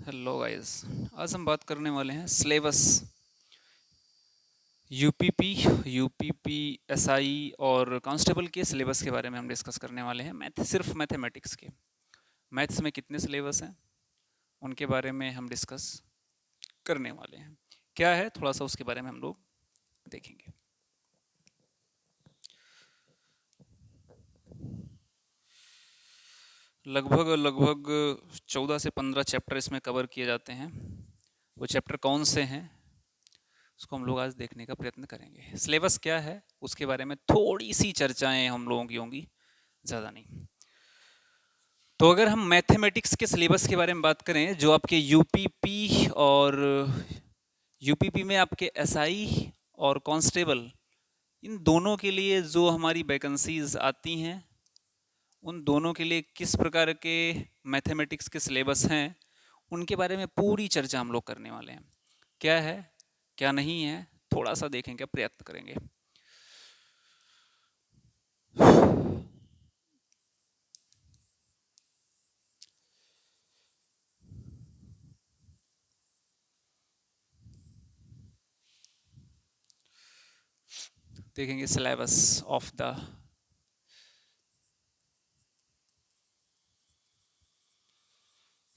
Hello guys. आज हम बात करने वाले हैं सिलेबस यूपीपी यूपीपी एसआई और कांस्टेबल के सिलेबस के बारे में हम डिस्कस करने वाले हैं। सिर्फ मैथमेटिक्स के मैथ्स में कितने सिलेबस हैं उनके बारे में हम डिस्कस करने वाले हैं। क्या है थोड़ा सा उसके बारे में हम लोग देखेंगे। लगभग लगभग 14 से 15 चैप्टर इसमें कवर किए जाते हैं। वो चैप्टर कौन से हैं उसको हम लोग आज देखने का प्रयत्न करेंगे। सिलेबस क्या है उसके बारे में थोड़ी सी चर्चाएं हम लोगों की होंगी, ज़्यादा नहीं। तो अगर हम मैथमेटिक्स के सिलेबस के बारे में बात करें, जो आपके यूपीपी और यूपीपी में आपके एसआई और कांस्टेबल, इन दोनों के लिए जो हमारी वैकेंसीज आती हैं, उन दोनों के लिए किस प्रकार के मैथमेटिक्स के सिलेबस हैं, उनके बारे में पूरी चर्चा हम लोग करने वाले हैं। क्या है क्या नहीं है थोड़ा सा देखेंगे, प्रयत्न करेंगे। देखेंगे syllabus of the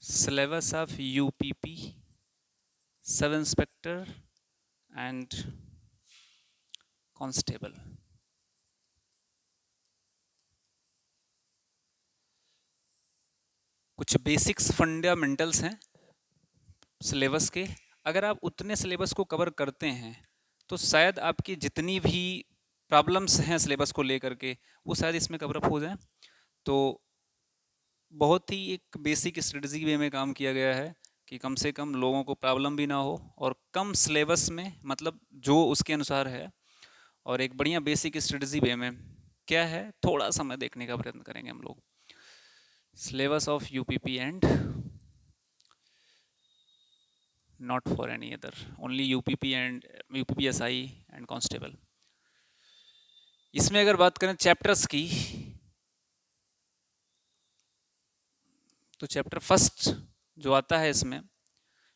syllabus of UPP, sub inspector and constable. कुछ बेसिक्स फंडामेंटल्स हैं सिलेबस के। अगर आप उतने सिलेबस को कवर करते हैं तो शायद आपकी जितनी भी प्रॉब्लम्स हैं सिलेबस को लेकर के वो शायद इसमें कवर अप हो जाए। तो बहुत ही एक बेसिक स्ट्रेटजी वे में काम किया गया है कि कम से कम लोगों को प्रॉब्लम भी ना हो और कम सिलेबस में, मतलब जो उसके अनुसार है, और एक बढ़िया बेसिक स्ट्रेटजी वे में क्या है थोड़ा समय देखने का प्रयत्न करेंगे हम लोग। Syllabus of UPP and not for any other, only UPP and UPP SI and constable. इसमें अगर बात करें चैप्टर्स की, तो चैप्टर फर्स्ट जो आता है इसमें,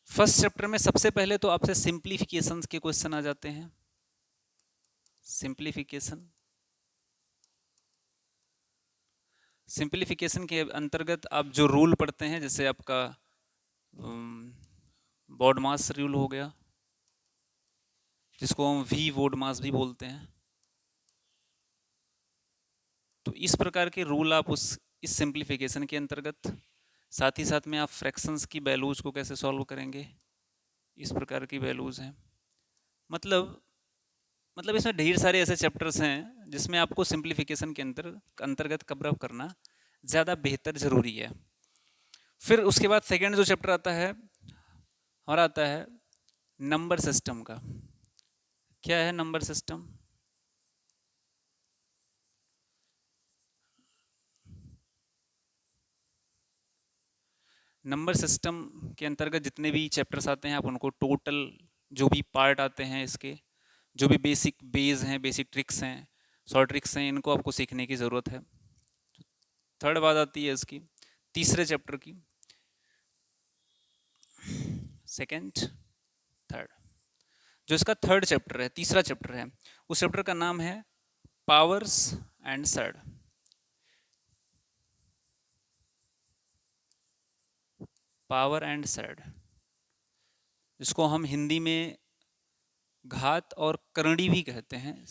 फर्स्ट चैप्टर में सबसे पहले तो आपसे सिंप्लीफिकेशन के क्वेश्चन आ जाते हैं। सिंप्लीफिकेशन सिंप्लीफिकेशन के अंतर्गत आप जो रूल पढ़ते हैं, जैसे आपका बॉड मास रूल हो गया, जिसको हम वी वोड मास भी बोलते हैं। तो इस प्रकार के रूल आप इस सिंप्लीफिकेशन के अंतर्गत, साथ ही साथ में आप फ्रैक्शंस की वैल्यूज को कैसे सॉल्व करेंगे, इस प्रकार की वैल्यूज हैं। मतलब मतलब इसमें ढेर सारे ऐसे चैप्टर्स हैं जिसमें आपको सिंप्लीफिकेशन के अंतर्गत कवर अप करना ज़्यादा बेहतर ज़रूरी है। फिर उसके बाद सेकेंड जो चैप्टर आता है हमारा, आता है नंबर सिस्टम का। क्या है नंबर सिस्टम? नंबर सिस्टम के अंतर्गत जितने भी चैप्टर्स आते हैं, आप उनको टोटल जो भी पार्ट आते हैं इसके, जो भी बेसिक बेस हैं, बेसिक ट्रिक्स हैं, शॉर्ट ट्रिक्स हैं, इनको आपको सीखने की ज़रूरत है। थर्ड बात आती है इसकी तीसरे चैप्टर की, सेकंड थर्ड। जो इसका थर्ड चैप्टर है, तीसरा चैप्टर है, उस चैप्टर का नाम है powers and surd. Power and surd, जिसको हम हिंदी में घात और करणी भी कहते हैं।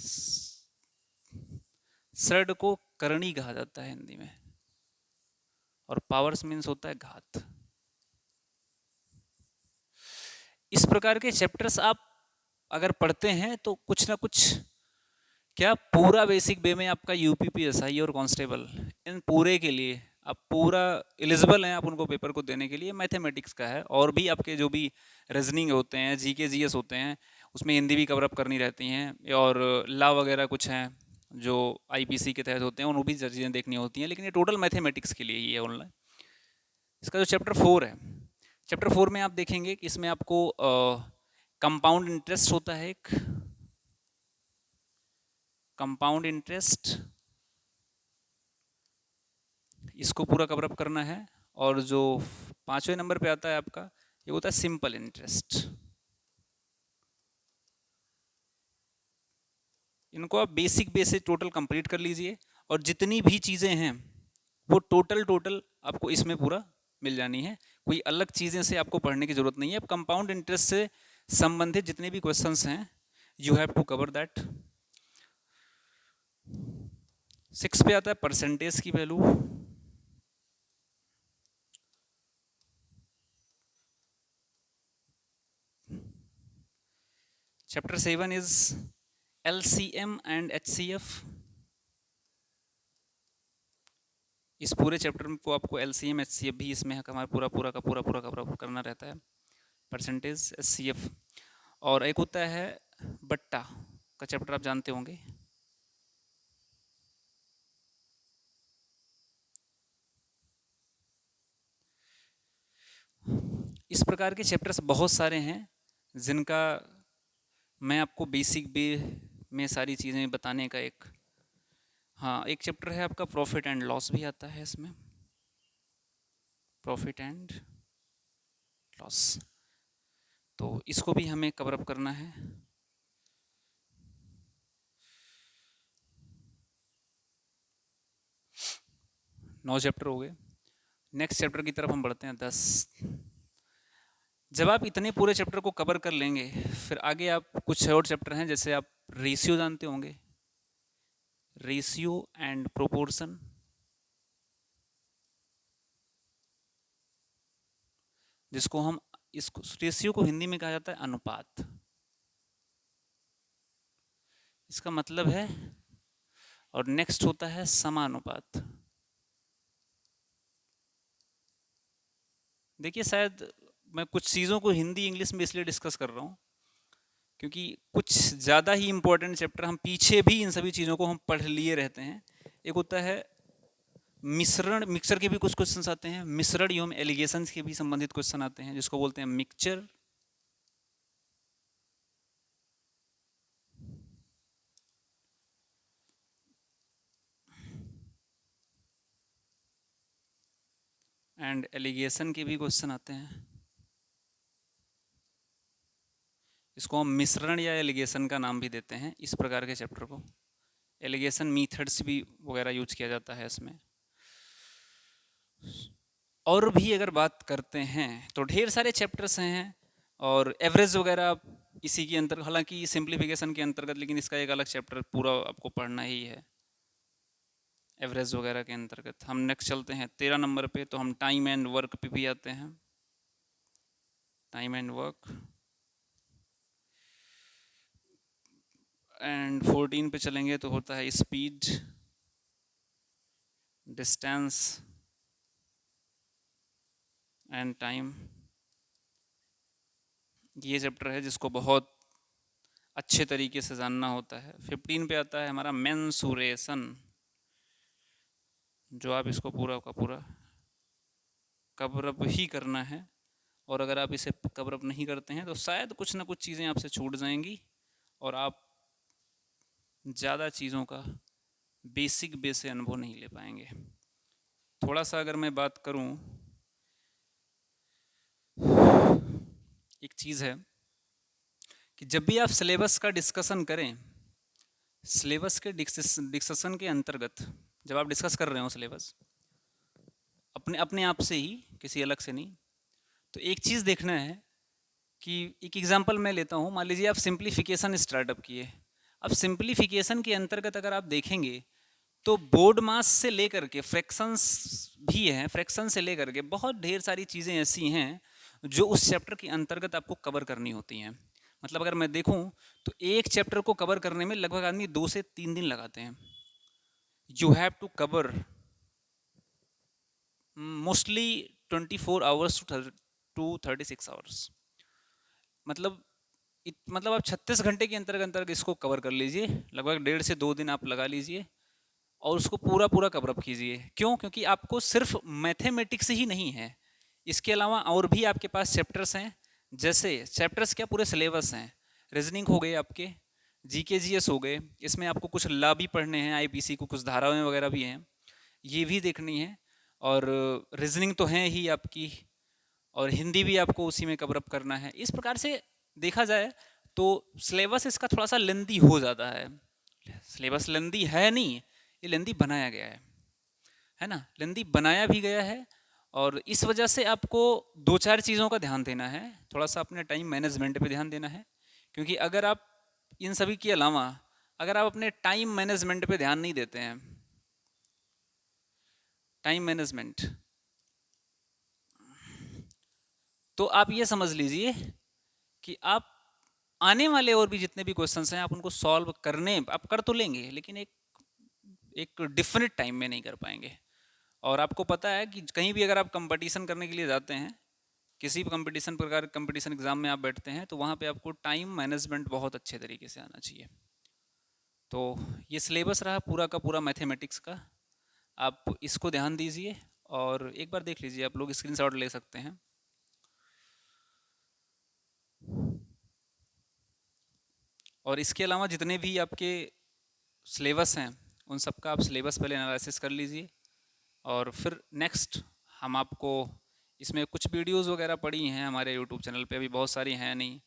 सर्ड को करणी कहा जाता है हिंदी में, और पावर्स मीन्स होता है घात। इस प्रकार के चैप्टर्स आप अगर पढ़ते हैं तो कुछ ना कुछ, क्या पूरा बेसिक वे में आपका यूपीपी एसआई और कांस्टेबल, इन पूरे के लिए आप पूरा एलिजिबल हैं, आप उनको पेपर को देने के लिए। मैथमेटिक्स का है, और भी आपके जो भी रीजनिंग होते हैं, जीके जीएस होते हैं, उसमें हिंदी भी कवर अप करनी रहती हैं, और लॉ वगैरह कुछ हैं जो आईपीसी के तहत होते हैं, उन भी चीज़ें देखनी होती हैं। लेकिन ये टोटल मैथमेटिक्स के लिए ही है ऑनलाइन। इसका जो चैप्टर 4 है, चैप्टर 4 में आप देखेंगे कि इसमें आपको कंपाउंड इंटरेस्ट होता है, एक कंपाउंड इंटरेस्ट, इसको पूरा कवर अप करना है। और जो 5वें नंबर पे आता है आपका ये होता है सिंपल इंटरेस्ट। इनको आप बेसिक बेसिक टोटल कंप्लीट कर लीजिए और जितनी भी चीज़ें हैं वो टोटल आपको इसमें पूरा मिल जानी है। कोई अलग चीज़ें से आपको पढ़ने की जरूरत नहीं है। अब कंपाउंड इंटरेस्ट से संबंधित जितने भी क्वेश्चंस हैं you have to cover that. 6 पे आता है परसेंटेज की value. Chapter 7 is LCM and HCF। इस पूरे चैप्टर को आपको LCM HCF भी इसमें हमारा पूरा कवर करना रहता है। परसेंटेज HCF और एक होता है बट्टा का चैप्टर, आप जानते होंगे। इस प्रकार के चैप्टर्स बहुत सारे हैं जिनका मैं आपको बेसिक वे में सारी चीज़ें बताने का एक, हाँ एक चैप्टर है आपका प्रॉफिट एंड लॉस भी आता है इसमें, प्रॉफिट एंड लॉस, तो इसको भी हमें कवर अप करना है। नौ चैप्टर हो गए। नेक्स्ट चैप्टर की तरफ हम बढ़ते हैं 10। जब आप इतने पूरे चैप्टर को कवर कर लेंगे फिर आगे आप कुछ और चैप्टर हैं, जैसे आप रेशियो जानते होंगे, रेशियो एंड प्रोपोर्शन, जिसको हम इसको रेशियो को हिंदी में कहा जाता है अनुपात। इसका मतलब है, और नेक्स्ट होता है समानुपात। देखिए शायद मैं कुछ चीज़ों को हिंदी इंग्लिश में इसलिए डिस्कस कर रहा हूँ क्योंकि कुछ ज़्यादा ही इम्पोर्टेंट चैप्टर हम पीछे भी इन सभी चीज़ों को हम पढ़ लिए रहते हैं। एक होता है मिश्रण, मिक्सचर के भी कुछ क्वेश्चंस आते हैं, मिश्रण एवं एलिगेशंस के भी संबंधित क्वेश्चन आते हैं जिसको बोलते हैं मिक्सचर। एंड एलिगेशन के भी क्वेश्चन आते हैं। इसको हम मिश्रण या एलिगेशन का नाम भी देते हैं इस प्रकार के चैप्टर को। एलिगेशन मीथड्स भी वगैरह यूज किया जाता है इसमें। और भी अगर बात करते हैं तो ढेर सारे चैप्टर्स हैं और एवरेज वगैरह इसी के अंतर्गत, हालांकि सिंप्लीफिकेशन के अंतर्गत, लेकिन इसका एक अलग चैप्टर पूरा आपको पढ़ना ही है एवरेज वगैरह के अंतर्गत। हम नेक्स्ट चलते हैं 13 नंबर पे, तो हम टाइम एंड वर्क पे भी आते हैं। टाइम एंड वर्क एंड 14 पे चलेंगे तो होता है स्पीड, डिस्टेंस एंड टाइम। ये चैप्टर है जिसको बहुत अच्छे तरीके से जानना होता है। 15 पे आता है हमारा मेंसुरेशन, जो आप इसको पूरा का पूरा कवर अप ही करना है, और अगर आप इसे कवर अप नहीं करते हैं तो शायद कुछ ना कुछ चीज़ें आपसे छूट जाएंगी और आप ज़्यादा चीज़ों का बेसिक वे से अनुभव नहीं ले पाएंगे। थोड़ा सा अगर मैं बात करूं, एक चीज़ है कि जब भी आप सिलेबस का डिस्कशन करें, सिलेबस के डिस्कशन के अंतर्गत जब आप डिस्कस कर रहे हो सिलेबस अपने अपने आप से ही, किसी अलग से नहीं, तो एक चीज़ देखना है कि एक एग्जांपल मैं लेता हूँ। मान लीजिए आप सिंप्लीफिकेशन स्टार्टअप किए। अब सिंप्लीफिकेशन के अंतर्गत अगर आप देखेंगे तो बोर्ड मास से लेकर के फ्रैक्शंस भी हैं, फ्रैक्शन से लेकर के बहुत ढेर सारी चीज़ें ऐसी हैं जो उस चैप्टर के अंतर्गत आपको कवर करनी होती हैं। मतलब अगर मैं देखूं तो एक चैप्टर को कवर करने में लगभग आदमी 2 से 3 दिन लगाते हैं। You have to cover mostly 24 hours to 36 hours. मतलब मतलब आप 36 घंटे के अंतर्गत इसको कवर कर लीजिए, लगभग 1.5 से 2 दिन आप लगा लीजिए और उसको पूरा कवर अप कीजिए। क्यों? क्योंकि आपको सिर्फ मैथमेटिक्स ही नहीं है, इसके अलावा और भी आपके पास चैप्टर्स हैं। जैसे चैप्टर्स क्या, पूरे सिलेबस हैं। रीजनिंग हो गए आपके, जीके जीएस हो गए, इसमें आपको कुछ लॉ भी पढ़ने हैं, आईपीसी को कुछ धाराएं वगैरह भी हैं, ये भी देखनी है। और रीजनिंग तो है ही आपकी, और हिंदी भी आपको उसी में कवर अप करना है। इस प्रकार से देखा जाए तो सिलेबस इसका थोड़ा सा लेंदी हो जाता है। सिलेबस लेंदी है नहीं, ये लेंदी बनाया गया है ना, लेंदी बनाया भी गया है। और इस वजह से आपको दो चार चीज़ों का ध्यान देना है, थोड़ा सा अपने टाइम मैनेजमेंट पे ध्यान देना है। क्योंकि अगर आप इन सभी के अलावा अगर आप अपने टाइम मैनेजमेंट पे ध्यान नहीं देते हैं, टाइम मैनेजमेंट, तो आप ये समझ लीजिए कि आप आने वाले और भी जितने भी क्वेश्चंस हैं आप उनको सॉल्व करने आप कर तो लेंगे, लेकिन एक डिफिनिट टाइम में नहीं कर पाएंगे। और आपको पता है कि कहीं भी अगर आप कंपटीशन करने के लिए जाते हैं, किसी भी कंपटीशन प्रकार कंपटीशन एग्जाम में आप बैठते हैं, तो वहाँ पे आपको टाइम मैनेजमेंट बहुत अच्छे तरीके से आना चाहिए। तो ये सिलेबस रहा पूरा का पूरा मैथमेटिक्स का, आप इसको ध्यान दीजिए और एक बार देख लीजिए, आप लोग स्क्रीनशॉट ले सकते हैं। और इसके अलावा जितने भी आपके सिलेबस हैं उन सब का आप सिलेबस पहले एनालिसिस कर लीजिए, और फिर नेक्स्ट हम आपको इसमें कुछ वीडियोस वगैरह पड़ी हैं हमारे यूट्यूब चैनल पे, अभी बहुत सारी हैं नहीं,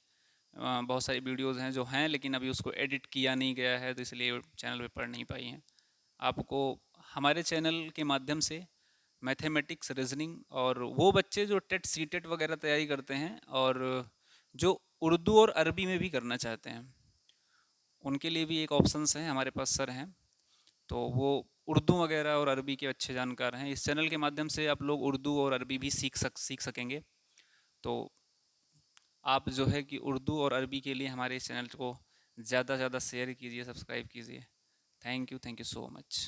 बहुत सारी वीडियोस हैं जो हैं लेकिन अभी उसको एडिट किया नहीं गया है, तो इसलिए चैनल पे पढ़ नहीं पाई हैं। आपको हमारे चैनल के माध्यम से मैथमेटिक्स, रीजनिंग, और वो बच्चे जो टेट सी टेट वगैरह तैयारी करते हैं और जो उर्दू और अरबी में भी करना चाहते हैं, उनके लिए भी एक ऑप्शंस हैं हमारे पास सर हैं, तो वो उर्दू वगैरह और अरबी के अच्छे जानकार हैं। इस चैनल के माध्यम से आप लोग उर्दू और अरबी भी सीख सकेंगे। तो आप जो है कि उर्दू और अरबी के लिए हमारे इस चैनल को ज़्यादा से ज़्यादा शेयर कीजिए, सब्सक्राइब कीजिए। Thank you so much.